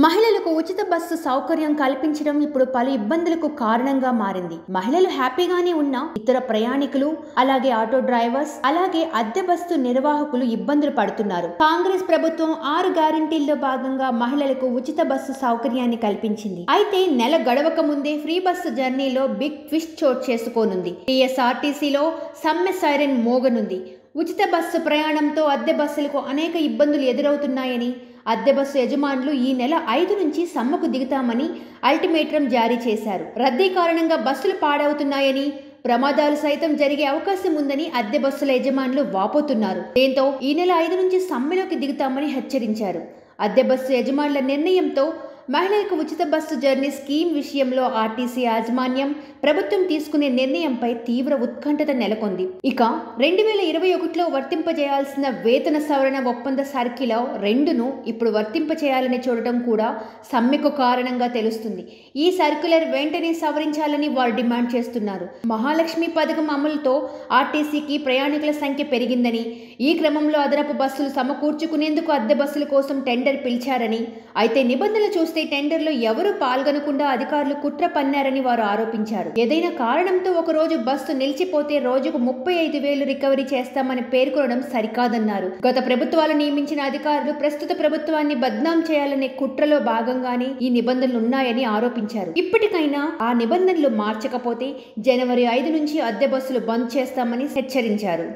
మహిళలకు ఉచిత బస్సు సౌకర్యం కల్పించడం ఇప్పుడు పలు ఇబ్బందులకు కారణంగా మారింది. మహిళలు హ్యాపీగానే ఉన్నా ఇతర ప్రయాణికులు, అలాగే ఆటో డ్రైవర్స్, అలాగే అద్దె బస్సు నిర్వాహకులు ఇబ్బందులు పడుతున్నారు. కాంగ్రెస్ ప్రభుత్వం 6 గ్యారెంటీల్లో భాగంగా మహిళలకు ఉచిత బస్సు సౌకర్యాన్ని కల్పించింది. అయితే నెల గడవక ముందే ఫ్రీ బస్సు జర్నీలో బిగ్ ట్విస్ట్ చోటు చేసుకోనుంది. టీఎస్ఆర్టీసీలో సమ్మె సైరన్ మోగనుంది. ఉచిత బస్సు ప్రయాణంతో అద్దె బస్సులకు అనేక ఇబ్బందులు ఎదురవుతున్నాయని, అద్దె బస్సు యజమానులు ఈ నెల 5 నుంచి సమ్మెకు దిగుతామని అల్టిమేటం జారీ చేశారు. రద్దీ కారణంగా బస్సులు పాడవుతున్నాయని, ప్రమాదాలు సైతం జరిగే అవకాశం ఉందని అద్దె బస్సుల యజమానులు వాపోతున్నారు. దీంతో ఈ నెల 5 నుంచి సమ్మెలోకి దిగుతామని హెచ్చరించారు. అద్దె బస్సు యజమానుల నిర్ణయంతో మహిళలకు ఉచిత బస్సు జర్నీ స్కీమ్ విషయంలో ఆర్టీసీ యాజమాన్యం, ప్రభుత్వం తీసుకునే నిర్ణయంపై తీవ్ర ఉత్కంఠత నెలకొంది. ఇక 2021లో వర్తింపజేయాల్సిన వేతన సవరణ ఒప్పంద సర్క్యులర్ 2ను ఇప్పుడు వర్తింపచేయాలని చూడటం కూడా సమ్మెకు కారణంగా తెలుస్తుంది. ఈ సర్క్యులర్ వెంటనే సవరించాలని వారు డిమాండ్ చేస్తున్నారు. మహాలక్ష్మి పథకం అమలుతో ఆర్టీసీకి ప్రయాణికుల సంఖ్య పెరిగిందని, ఈ క్రమంలో అదనపు బస్సులు సమకూర్చుకునేందుకు అద్దె బస్సుల కోసం టెండర్ పిలిచారని, అయితే నిబంధనలు చూస్తే టెండర్లో ఎవరూ పాల్గొనకుండా అధికారులు కుట్ర పన్నారని వారు ఆరోపించారు. ఏదైనా కారణంతో ఒక రోజు బస్సు నిలిచిపోతే రోజుకు 35,000 రికవరీ చేస్తామని పేర్కొనడం సరికాదన్నారు. గత ప్రభుత్వాలు నియమించిన అధికారులు ప్రస్తుత ప్రభుత్వాన్ని బద్నాం చేయాలనే కుట్రలో భాగంగానే ఈ నిబంధనలు ఉన్నాయని ఆరోపించారు. ఇప్పటికైనా ఆ నిబంధనలు మార్చకపోతే జనవరి 5 నుంచి అద్దె బస్సులు బంద్ చేస్తామని హెచ్చరించారు.